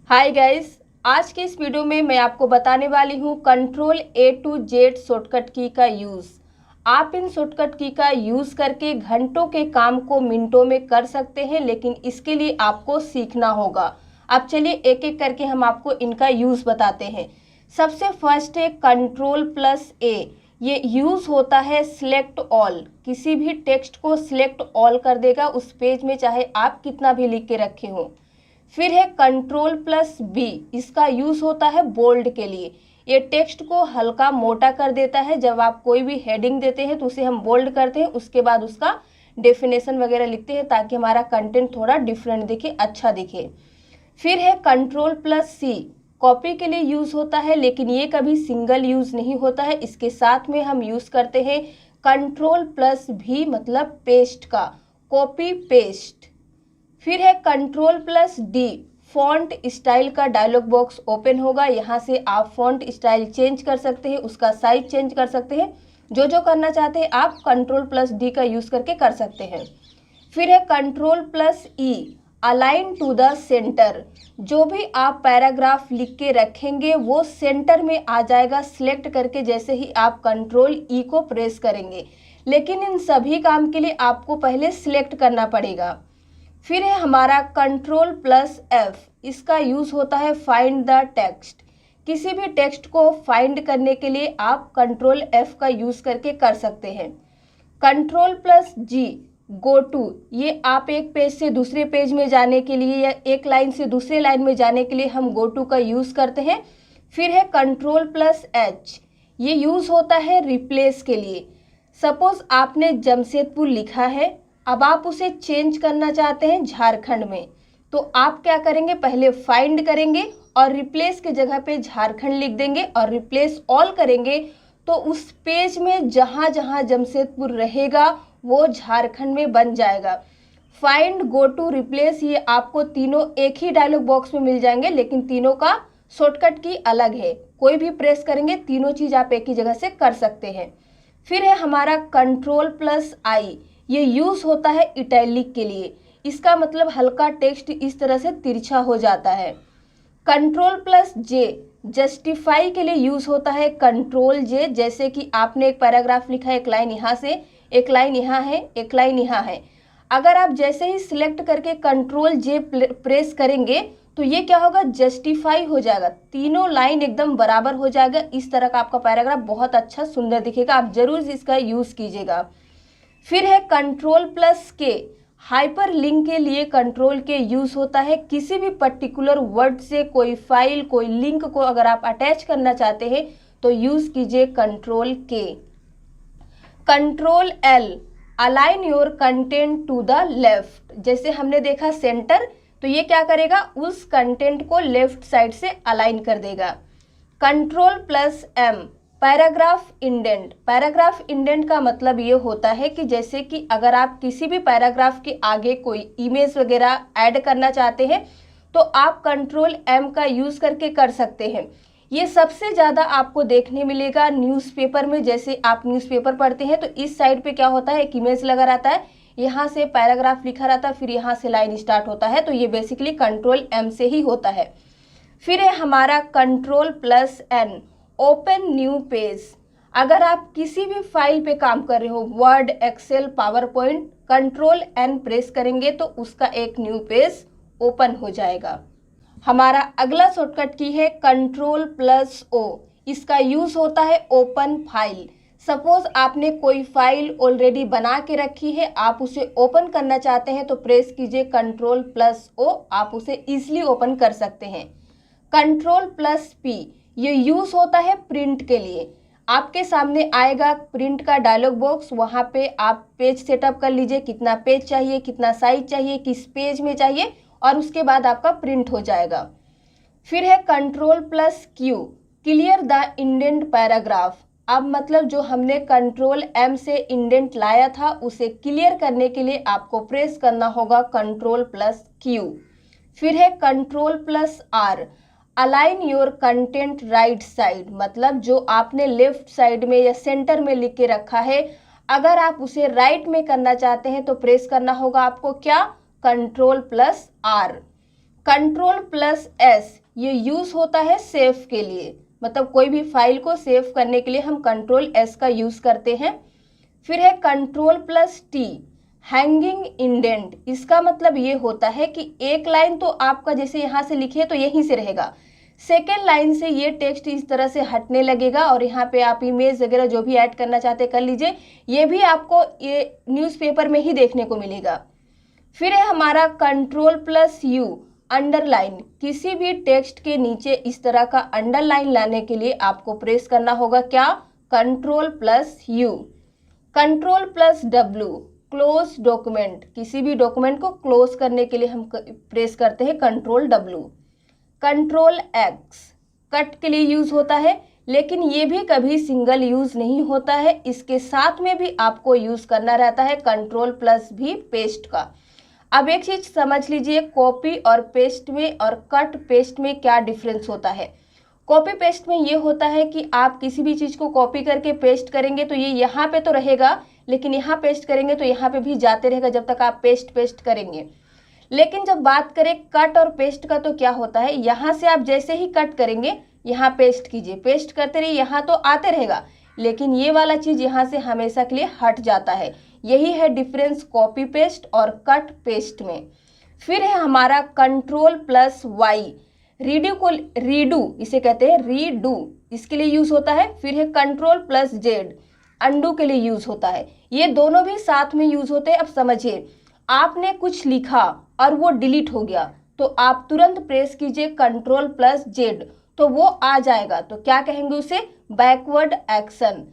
Hi guys, आज के इस वीडियो में मैं आपको बताने वाली हूँ control A to Z shortcut की का यूज़। आप इन शॉर्टकट की का यूज़ करके घंटों के काम को मिनटों में कर सकते हैं, लेकिन इसके लिए आपको सीखना होगा। अब चलिए एक एक करके हम आपको इनका यूज़ बताते हैं। सबसे फर्स्ट है कंट्रोल+A। ये यूज़ होता है सिलेक्ट ऑल। किसी भी टेक्स्ट को सिलेक्ट ऑल कर देगा उस पेज में, चाहे आप कितना भी लिख के रखे हो। फिर है कंट्रोल+B। इसका यूज़ होता है बोल्ड के लिए। ये टेक्स्ट को हल्का मोटा कर देता है। जब आप कोई भी हेडिंग देते हैं तो उसे हम बोल्ड करते हैं, उसके बाद उसका डेफिनेशन वगैरह लिखते हैं ताकि हमारा कंटेंट थोड़ा डिफरेंट दिखे, अच्छा दिखे। फिर है कंट्रोल+C। कॉपी के लिए यूज़ होता है, लेकिन ये कभी सिंगल यूज़ नहीं होता है। इसके साथ में हम यूज़ करते हैं कंट्रोल+V, मतलब पेस्ट का, कॉपी पेस्ट। फिर है कंट्रोल+D। फॉन्ट स्टाइल का डायलॉग बॉक्स ओपन होगा। यहाँ से आप फॉन्ट स्टाइल चेंज कर सकते हैं, उसका साइज चेंज कर सकते हैं। जो करना चाहते हैं आप कंट्रोल+D का यूज़ करके कर सकते हैं। फिर है control E. Align to the centre. जो भी आप पैराग्राफ लिख के रखेंगे वो सेंटर में आ जाएगा सिलेक्ट करके, जैसे ही आप कंट्रोल E को प्रेस करेंगे। लेकिन इन सभी काम के लिए आपको पहले सिलेक्ट करना पड़ेगा। फिर है हमारा कंट्रोल+F। इसका यूज़ होता है फाइंड द टेक्स्ट। किसी भी टेक्स्ट को फाइंड करने के लिए आप कंट्रोल+F का यूज़ करके कर सकते हैं। कंट्रोल+G, गो टू। ये आप एक पेज से दूसरे पेज में जाने के लिए या एक लाइन से दूसरे लाइन में जाने के लिए हम गो टू का यूज़ करते हैं। फिर है कंट्रोल+H। ये यूज़ होता है रिप्लेस के लिए। सपोज आपने जमशेदपुर लिखा है, अब आप उसे चेंज करना चाहते हैं झारखंड में, तो आप क्या करेंगे, पहले फाइंड करेंगे और रिप्लेस के जगह पे झारखंड लिख देंगे और रिप्लेस ऑल करेंगे, तो उस पेज में जहाँ जहाँ जमशेदपुर रहेगा वो झारखंड में बन जाएगा। फाइंड, गो टू, रिप्लेस, ये आपको तीनों एक ही डायलॉग बॉक्स में मिल जाएंगे, लेकिन तीनों का शॉर्टकट की अलग है। कोई भी प्रेस करेंगे तीनों चीज़ आप एक ही जगह से कर सकते हैं। फिर है हमारा कंट्रोल+I। ये यूज़ होता है इटैलिक के लिए। इसका मतलब हल्का टेक्स्ट इस तरह से तिरछा हो जाता है। कंट्रोल+J, जस्टिफाई के लिए यूज़ होता है कंट्रोल+J। जैसे कि आपने एक पैराग्राफ लिखा है, एक लाइन यहाँ से, एक लाइन यहाँ है, एक लाइन यहाँ है। अगर आप जैसे ही सिलेक्ट करके कंट्रोल+J प्रेस करेंगे तो ये क्या होगा, जस्टिफाई हो जाएगा, तीनों लाइन एकदम बराबर हो जाएगा। इस तरह का आपका पैराग्राफ बहुत अच्छा सुंदर दिखेगा। आप जरूर इसका यूज़ कीजिएगा। फिर है कंट्रोल+K। हाइपर लिंक के लिए कंट्रोल के यूज़ होता है। किसी भी पर्टिकुलर वर्ड से कोई फाइल, कोई लिंक को अगर आप अटैच करना चाहते हैं तो यूज़ कीजिए control K. Control L, align your content to the left. जैसे हमने देखा सेंटर, तो ये क्या करेगा, उस कंटेंट को लेफ्ट साइड से अलाइन कर देगा। कंट्रोल+M, पैराग्राफ इंडेंट। पैराग्राफ इंडेंट का मतलब ये होता है कि जैसे कि अगर आप किसी भी पैराग्राफ के आगे कोई इमेज वगैरह ऐड करना चाहते हैं तो आप कंट्रोल+M का यूज़ करके कर सकते हैं। ये सबसे ज़्यादा आपको देखने मिलेगा न्यूज़पेपर में। जैसे आप न्यूज़पेपर पढ़ते हैं तो इस साइड पे क्या होता है, एक इमेज लगा रहता है, यहाँ से पैराग्राफ लिखा रहता है, फिर यहाँ से लाइन स्टार्ट होता है, तो ये बेसिकली कंट्रोल+M से ही होता है। फिर है हमारा कंट्रोल+N, ओपन न्यू पेज। अगर आप किसी भी फाइल पे काम कर रहे हो, Word, Excel, PowerPoint, control N press करेंगे तो उसका एक न्यू पेज ओपन हो जाएगा। हमारा अगला शॉर्टकट की है कंट्रोल+O। इसका यूज़ होता है ओपन फाइल। सपोज आपने कोई फाइल ऑलरेडी बना के रखी है, आप उसे ओपन करना चाहते हैं तो प्रेस कीजिए कंट्रोल+O, आप इसे इजीली ओपन कर सकते हैं। कंट्रोल+P, ये यूज़ होता है प्रिंट के लिए। आपके सामने आएगा प्रिंट का डायलॉग बॉक्स, वहाँ पे आप पेज सेटअप कर लीजिए, कितना पेज चाहिए, कितना साइज चाहिए, किस पेज में चाहिए, और उसके बाद आपका प्रिंट हो जाएगा। फिर है कंट्रोल+Q, क्लियर द इंडेंट पैराग्राफ। अब मतलब जो हमने कंट्रोल+M से इंडेंट लाया था उसे क्लियर करने के लिए आपको प्रेस करना होगा कंट्रोल+Q। फिर है control R, align your content right side. मतलब जो आपने लेफ्ट साइड में या सेंटर में लिख के रखा है, अगर आप उसे राइट में करना चाहते हैं तो प्रेस करना होगा आपको क्या, कंट्रोल+R। Ctrl+S ये यूज होता है सेव के लिए, मतलब कोई भी फाइल को सेव करने के लिए हम Ctrl+S का यूज करते हैं। फिर है Ctrl+T हैंगिंग इंडेंट, इसका मतलब ये होता है कि एक लाइन तो आपका जैसे यहाँ से लिखे तो यहीं से रहेगा, सेकेंड लाइन से ये टेक्स्ट इस तरह से हटने लगेगा और यहाँ पे आप इमेज वगैरह जो भी ऐड करना चाहते कर लीजिए, ये भी आपको ये न्यूज़पेपर में ही देखने को मिलेगा। फिर है हमारा Ctrl+U अंडरलाइन, किसी भी टेक्स्ट के नीचे इस तरह का अंडरलाइन लाने के लिए आपको प्रेस करना होगा क्या, Ctrl+U। Ctrl+W क्लोज डॉक्यूमेंट, किसी भी डॉक्यूमेंट को क्लोज करने के लिए हम प्रेस करते हैं Ctrl+W। Ctrl+X कट के लिए यूज होता है, लेकिन ये भी कभी सिंगल यूज नहीं होता है, इसके साथ में भी आपको यूज करना रहता है Ctrl+V पेस्ट का। अब एक चीज समझ लीजिए, कॉपी और पेस्ट में और कट पेस्ट में क्या डिफरेंस होता है। कॉपी पेस्ट में ये होता है कि आप किसी भी चीज को कॉपी करके पेस्ट करेंगे तो ये यहाँ पे तो रहेगा, लेकिन यहाँ पेस्ट करेंगे तो यहाँ पे भी जाते रहेगा जब तक आप पेस्ट करेंगे। लेकिन जब बात करें कट और पेस्ट का तो क्या होता है, यहाँ से आप जैसे ही कट करेंगे यहाँ पेस्ट कीजिए, पेस्ट करते रहिए, यहाँ तो आते रहेगा, लेकिन ये वाला चीज यहाँ से हमेशा के लिए हट जाता है। यही है डिफरेंस कॉपी पेस्ट और कट पेस्ट में। फिर है हमारा Ctrl+Y रीडू इसे कहते हैं रीडू, इसके लिए यूज होता है। फिर है Ctrl+Z अंडू के लिए यूज होता है। ये दोनों भी साथ में यूज होते हैं। अब समझिए, आपने कुछ लिखा और वो डिलीट हो गया तो आप तुरंत प्रेस कीजिए Ctrl+Z तो वो आ जाएगा, तो क्या कहेंगे उसे, बैकवर्ड एक्शन।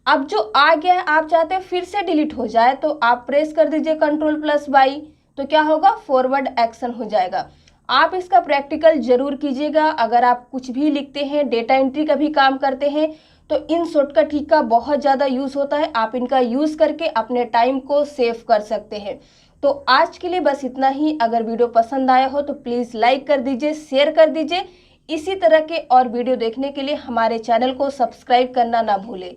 अब जो आ गया है आप चाहते हैं फिर से डिलीट हो जाए तो आप प्रेस कर दीजिए Ctrl+Y तो क्या होगा, फॉरवर्ड एक्शन हो जाएगा। आप इसका प्रैक्टिकल जरूर कीजिएगा। अगर आप कुछ भी लिखते हैं, डेटा एंट्री का भी काम करते हैं तो इन शॉर्टकट की का बहुत ज़्यादा यूज़ होता है। आप इनका यूज़ करके अपने टाइम को सेव कर सकते हैं। तो आज के लिए बस इतना ही। अगर वीडियो पसंद आया हो तो प्लीज़ लाइक कर दीजिए, शेयर कर दीजिए। इसी तरह के और वीडियो देखने के लिए हमारे चैनल को सब्सक्राइब करना ना भूलें।